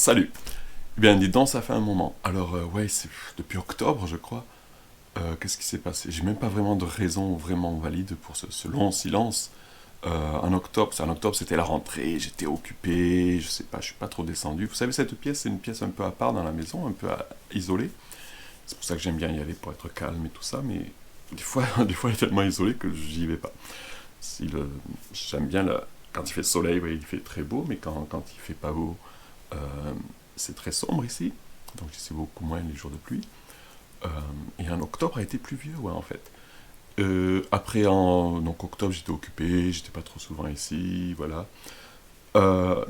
Salut. Eh bien, dis donc, ça fait un moment. Alors, ouais, c'est depuis octobre, je crois. Qu'est-ce qui s'est passé? J'ai même pas vraiment de raison vraiment valide pour ce long silence. En octobre, c'était la rentrée, j'étais occupé, je sais pas, je suis pas trop descendu. Vous savez, cette pièce, c'est une pièce un peu à part dans la maison, un peu isolée. C'est pour ça que j'aime bien y aller pour être calme et tout ça, mais des fois, elle est tellement isolée que j'y vais pas. Si le, J'aime bien quand il fait soleil, ouais, il fait très beau, mais quand il fait pas beau, euh, c'est très sombre ici, donc c'est beaucoup moins les jours de pluie. Euh, et en octobre a été pluvieux, ouais, en fait. Donc octobre, j'étais occupé, j'étais pas trop souvent ici, voilà.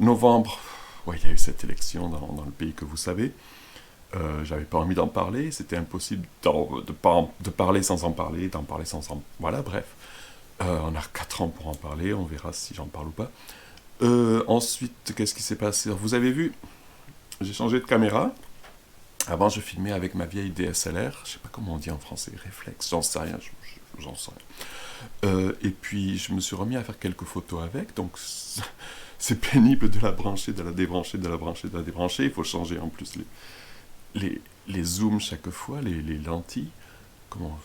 Novembre, ouais, il y a eu cette élection dans le pays que vous savez. J'avais pas envie d'en parler, c'était impossible de parler sans en parler, d'en parler sans en... Voilà, bref. On a 4 ans pour en parler, on verra si j'en parle ou pas. Ensuite, qu'est-ce qui s'est passé? Vous avez vu, j'ai changé de caméra. Avant, je filmais avec ma vieille DSLR, je sais pas comment on dit en français, réflexe, j'en sais rien, j'en sais rien. Et puis, je me suis remis à faire quelques photos avec, donc c'est pénible de la brancher, de la débrancher, de la brancher, de la débrancher. Il faut changer en plus les zooms chaque fois, les lentilles. Comment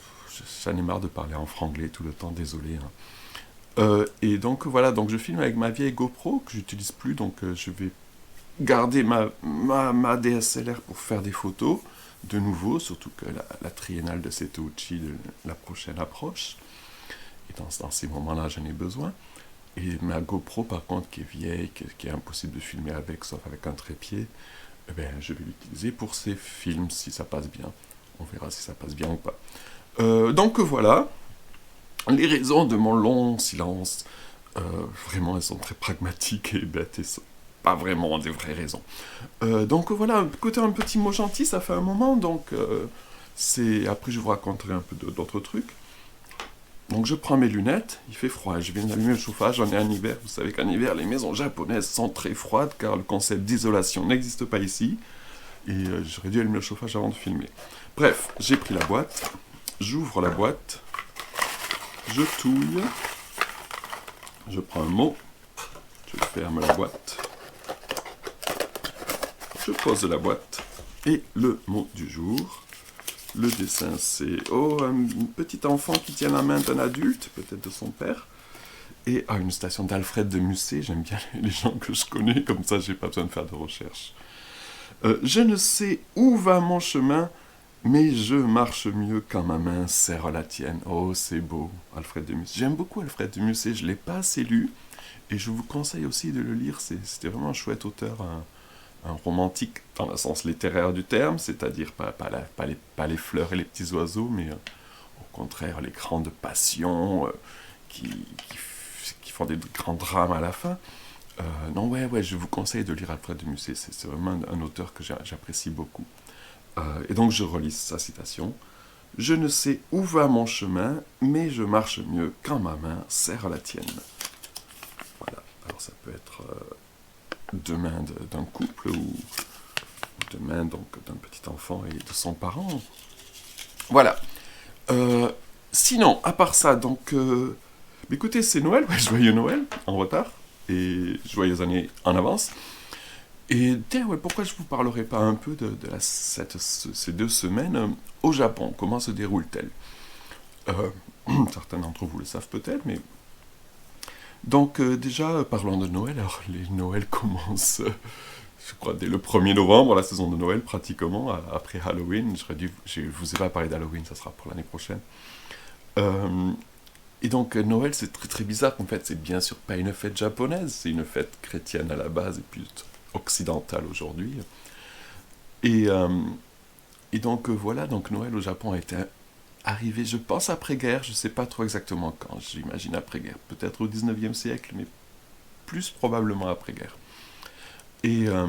J'en ai marre de parler en franglais tout le temps, désolé, hein. Et donc voilà, donc je filme avec ma vieille GoPro que j'utilise plus, donc je vais garder ma DSLR pour faire des photos de nouveau, surtout que la triennale de Setouchi, la prochaine approche. Et dans ces moments-là, j'en ai besoin. Et ma GoPro, par contre, qui est vieille, qui est impossible de filmer avec, sauf avec un trépied, eh ben, je vais l'utiliser pour ces films, si ça passe bien. On verra si ça passe bien ou pas. Donc voilà, les raisons de mon long silence, euh, vraiment, elles sont très pragmatiques et bêtes et sont pas vraiment des vraies raisons. Donc voilà, écoutez, un petit mot gentil, ça fait un moment, donc après je vous raconterai un peu d'autres trucs. Donc je prends mes lunettes, il fait froid, je viens d'allumer le chauffage, on est en hiver, vous savez qu'en hiver les maisons japonaises sont très froides car le concept d'isolation n'existe pas ici, et j'aurais dû allumer le chauffage avant de filmer. Bref, j'ai pris la boîte, j'ouvre la boîte, je touille, je prends un mot, je ferme la boîte, je pose la boîte, et le mot du jour, le dessin c'est un petit enfant qui tient la main d'un adulte, peut-être de son père, et une citation d'Alfred de Musset, j'aime bien les gens que je connais, comme ça j'ai pas besoin de faire de recherche. Je ne sais où va mon chemin, mais je marche mieux quand ma main serre la tienne. Oh, c'est beau, Alfred de Musset. J'aime beaucoup Alfred de Musset, je ne l'ai pas assez lu, et je vous conseille aussi de le lire, c'était vraiment un chouette auteur, un romantique dans le sens littéraire du terme, c'est-à-dire pas les fleurs et les petits oiseaux, mais au contraire les grandes passions qui, qui, qui font des grands drames à la fin. Non, ouais, je vous conseille de lire Alfred de Musset, c'est vraiment un auteur que j'apprécie beaucoup. Et donc je relis sa citation. Je ne sais où va mon chemin, mais je marche mieux quand ma main serre la tienne. Voilà, alors ça peut être deux mains d'un couple ou deux mains donc d'un petit enfant et de son parent. Voilà. Euh, Sinon, à part ça, donc, écoutez, c'est Noël, ouais, joyeux Noël en retard et joyeuses années en avance. Et tiens, ouais, pourquoi je vous parlerai pas un peu de ces 2 semaines au Japon? Comment se déroule-t-elle? euh, Certains d'entre vous le savent peut-être, mais... Donc déjà, parlons de Noël. Alors, les Noëls commencent, je crois, dès le 1er novembre, la saison de Noël, pratiquement, après Halloween. Je vous ai pas parlé d'Halloween, ça sera pour l'année prochaine. Euh, et donc, Noël, c'est très très bizarre. En fait, c'est bien sûr pas une fête japonaise, c'est une fête chrétienne à la base et puis occidentale aujourd'hui. Et, euh, et donc, voilà, donc Noël au Japon a été arrivé, je pense, après-guerre, je sais pas trop exactement quand, j'imagine après-guerre, peut-être au 19e siècle, mais plus probablement après-guerre. Et, euh,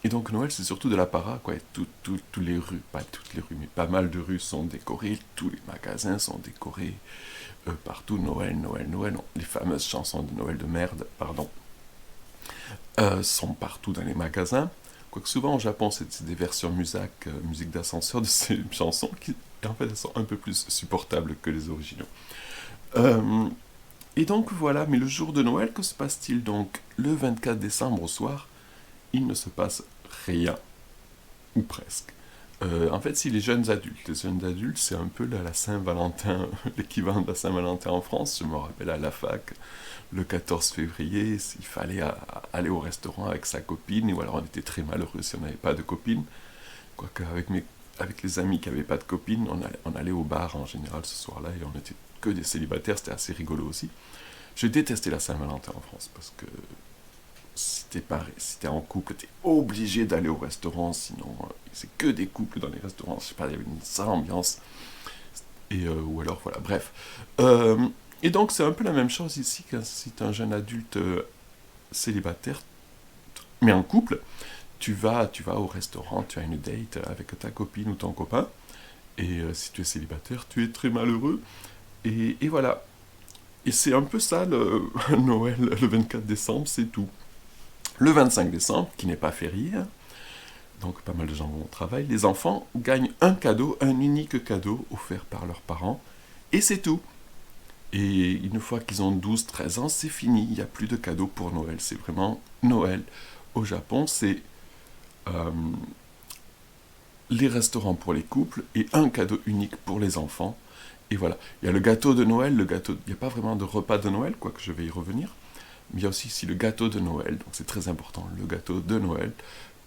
et donc Noël, c'est surtout de l'apparat, quoi. Toutes les rues, pas toutes les rues, mais pas mal de rues sont décorées, tous les magasins sont décorés, partout Noël, Noël, Noël. Les fameuses chansons de Noël de merde, pardon, sont partout dans les magasins. Quoique souvent au Japon, c'est des versions musique d'ascenseur de ces chansons qui, en fait, elles sont un peu plus supportables que les originaux. Euh, et donc voilà, mais le jour de Noël, que se passe-t-il donc? Le 24 décembre au soir, il ne se passe rien, ou presque. En fait, si les jeunes adultes, c'est un peu la Saint-Valentin, l'équivalent de la Saint-Valentin en France. Je me rappelle à la fac, le 14 février, il fallait aller au restaurant avec sa copine, ou alors on était très malheureux si on n'avait pas de copine. Quoique avec les amis qui n'avaient pas de copine, on allait au bar en général ce soir-là, et on était que des célibataires, c'était assez rigolo aussi. Je détestais la Saint-Valentin en France, parce que si t'es en couple, t'es obligé d'aller au restaurant, sinon c'est que des couples dans les restaurants, je sais pas, il y avait une sale ambiance, ou alors voilà, bref. Et donc c'est un peu la même chose ici, que si t'es un jeune adulte célibataire, mais en couple, tu vas au restaurant, tu as une date avec ta copine ou ton copain, et si tu es célibataire, tu es très malheureux, et voilà. Et c'est un peu ça, Noël, le 24 décembre, c'est tout. Le 25 décembre, qui n'est pas férié, hein, donc pas mal de gens vont au travail, les enfants gagnent un cadeau, un unique cadeau offert par leurs parents, et c'est tout. Et une fois qu'ils ont 12-13 ans, c'est fini, il n'y a plus de cadeaux pour Noël. C'est vraiment Noël. Au Japon, c'est euh, les restaurants pour les couples et un cadeau unique pour les enfants. Et voilà, il y a le gâteau de Noël, il n'y a pas vraiment de repas de Noël, quoique je vais y revenir. Mais il y a aussi ici le gâteau de Noël, donc c'est très important, le gâteau de Noël,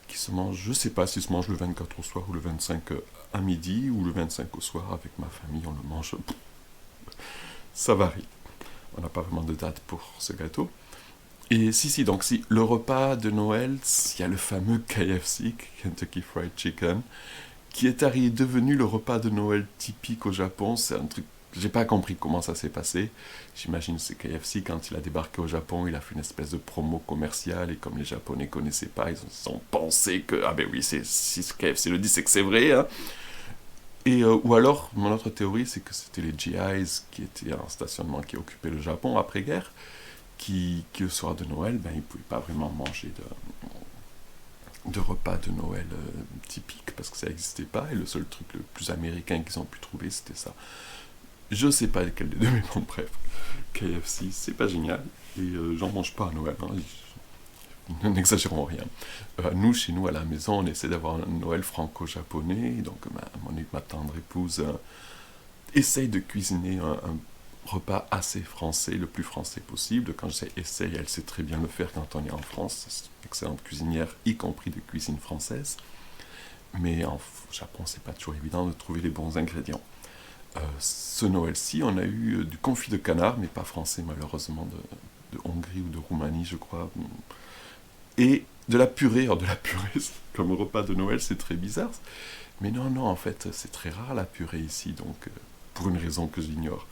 qui se mange, je ne sais pas s'il se mange le 24 au soir ou le 25 à midi, ou le 25 au soir avec ma famille, on le mange, ça varie. On n'a pas vraiment de date pour ce gâteau. Et si, donc si, le repas de Noël, il y a le fameux KFC, Kentucky Fried Chicken, qui est devenu le repas de Noël typique au Japon. C'est un truc, j'ai pas compris comment ça s'est passé. J'imagine que c'est KFC, quand il a débarqué au Japon, il a fait une espèce de promo commerciale, et comme les Japonais connaissaient pas, ils ont pensé que, ah ben oui, si KFC le dit, c'est que c'est vrai, hein. Ou alors, mon autre théorie, c'est que c'était les GIs qui étaient un stationnement qui occupait le Japon après-guerre, qui au soir de Noël, ben, ils ne pouvaient pas vraiment manger de repas de Noël typique, parce que ça n'existait pas, et le seul truc le plus américain qu'ils ont pu trouver, c'était ça. Je sais pas lequel des deux, mais bon, bref. KFC, c'est pas génial, et j'en mange pas à Noël, hein, n'exagérons rien. Nous, chez nous, à la maison, on essaie d'avoir un Noël franco-japonais, donc ma tendre épouse essaye de cuisiner un repas assez français, le plus français possible. Quand je sais essaye, elle sait très bien le faire quand on est en France. C'est une excellente cuisinière, y compris de cuisine française. Mais en Japon, c'est pas toujours évident de trouver les bons ingrédients. Ce Noël-ci, on a eu du confit de canard, mais pas français malheureusement, de Hongrie ou de Roumanie, je crois. Et de la purée. Alors de la purée, comme repas de Noël, c'est très bizarre. Mais non, en fait, c'est très rare la purée ici, donc pour une raison que j'ignore.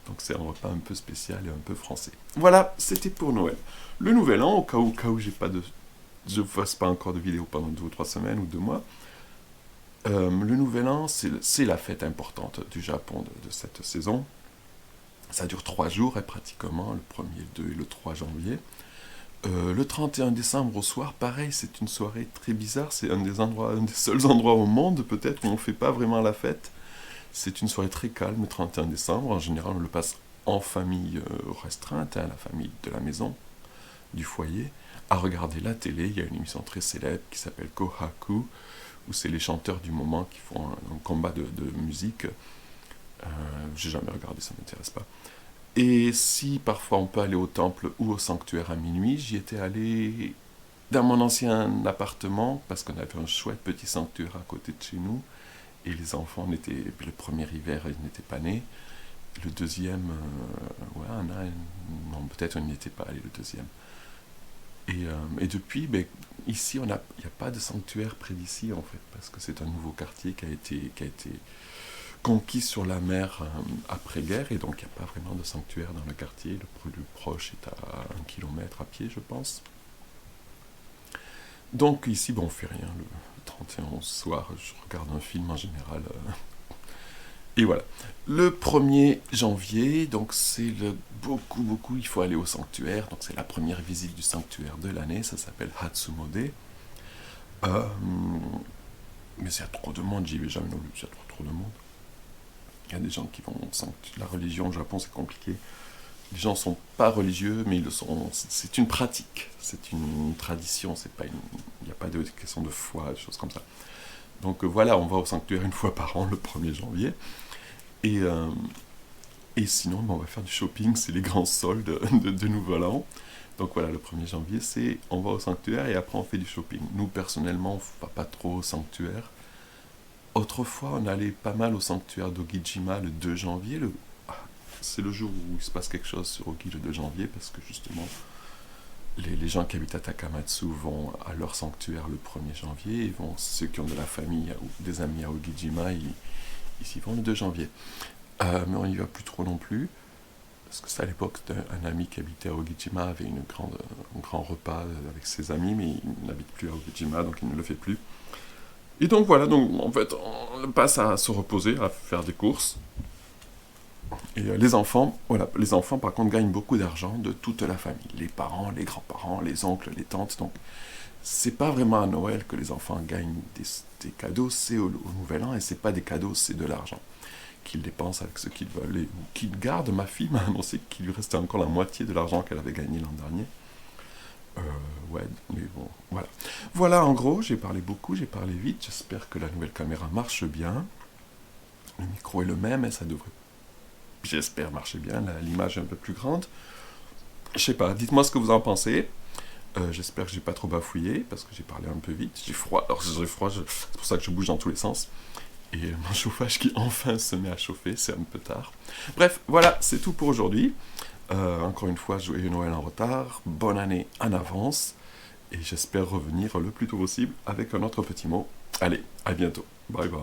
Donc c'est un repas un peu spécial et un peu français. Voilà, c'était pour Noël. Le Nouvel An, au cas où je ne fasse pas encore de vidéo pendant 2 ou 3 semaines ou 2 mois, le Nouvel An, c'est la fête importante du Japon de cette saison. Ça dure 3 jours, pratiquement, le 1er, le 2 et le 3 janvier. Le 31 décembre au soir, pareil, c'est une soirée très bizarre. C'est un des seuls endroits au monde, peut-être, où on ne fait pas vraiment la fête. C'est une soirée très calme, le 31 décembre. En général, on le passe en famille restreinte, la famille de la maison, du foyer, à regarder la télé. Il y a une émission très célèbre qui s'appelle Kohaku, où c'est les chanteurs du moment qui font un combat de musique. J'ai jamais regardé, ça m'intéresse pas. Et si parfois on peut aller au temple ou au sanctuaire à minuit, j'y étais allé dans mon ancien appartement, parce qu'on avait un chouette petit sanctuaire à côté de chez nous, et les enfants le premier hiver, ils n'étaient pas nés. Le deuxième, ouais, non, peut-être on n'y était pas allé le deuxième. Et depuis, ben, ici, il n'y a pas de sanctuaire près d'ici, en fait, parce que c'est un nouveau quartier qui a été conquis sur la mer après-guerre, et donc il n'y a pas vraiment de sanctuaire dans le quartier. Le plus proche est à 1 kilomètre à pied, je pense. Donc ici, bon, on fait rien. Le 31 soir, je regarde un film en général. Et voilà. Le 1er janvier, donc c'est beaucoup, il faut aller au sanctuaire. Donc c'est la première visite du sanctuaire de l'année. Ça s'appelle Hatsumode. Mais s'il y a trop de monde, j'y vais jamais non plus. Il y a trop de monde. Il y a des gens qui vont... La religion au Japon, c'est compliqué. Les gens ne sont pas religieux, mais ils le sont. C'est une pratique, c'est une tradition, c'est pas il n'y a pas de question de foi, des choses comme ça. Donc voilà, on va au sanctuaire une fois par an, le 1er janvier. Et, euh, et sinon, on va faire du shopping, c'est les grands soldes de Nouvel An. Donc voilà, le 1er janvier, c'est on va au sanctuaire et après on fait du shopping. Nous, personnellement, on ne va pas trop au sanctuaire. Autrefois, on allait pas mal au sanctuaire d'Ogijima le 2 janvier. C'est le jour où il se passe quelque chose sur Ogi le 2 janvier, parce que justement, les gens qui habitent à Takamatsu vont à leur sanctuaire le 1er janvier, et ceux qui ont de la famille ou des amis à Ogijima, ils y vont le 2 janvier. Mais on n'y va plus trop non plus, parce que c'est à l'époque, un ami qui habitait à Ogijima avait un grand repas avec ses amis, mais il n'habite plus à Ogijima, donc il ne le fait plus. Et donc voilà, donc en fait, on passe à se reposer, à faire des courses. Et les enfants, voilà, les enfants par contre gagnent beaucoup d'argent de toute la famille, les parents, les grands-parents, les oncles, les tantes. Donc c'est pas vraiment à Noël que les enfants gagnent des cadeaux, c'est au Nouvel An, et c'est pas des cadeaux, c'est de l'argent qu'ils dépensent avec ce qu'ils veulent, ou qu'ils gardent. Ma fille m'a annoncé qu'il lui restait encore la moitié de l'argent qu'elle avait gagné l'an dernier. Ouais, mais bon, voilà. Voilà, en gros, j'ai parlé beaucoup, j'ai parlé vite. J'espère que la nouvelle caméra marche bien. Le micro est le même et ça devrait, j'espère, marcher bien. L'image est un peu plus grande. Je sais pas, dites-moi ce que vous en pensez. J'espère que j'ai pas trop bafouillé parce que j'ai parlé un peu vite. J'ai froid, alors j'ai froid, c'est pour ça que je bouge dans tous les sens. Et mon chauffage qui enfin se met à chauffer, c'est un peu tard. Bref, voilà, c'est tout pour aujourd'hui. Encore une fois, joyeux Noël en retard, bonne année en avance, et j'espère revenir le plus tôt possible avec un autre petit mot. Allez, à bientôt. Bye bye.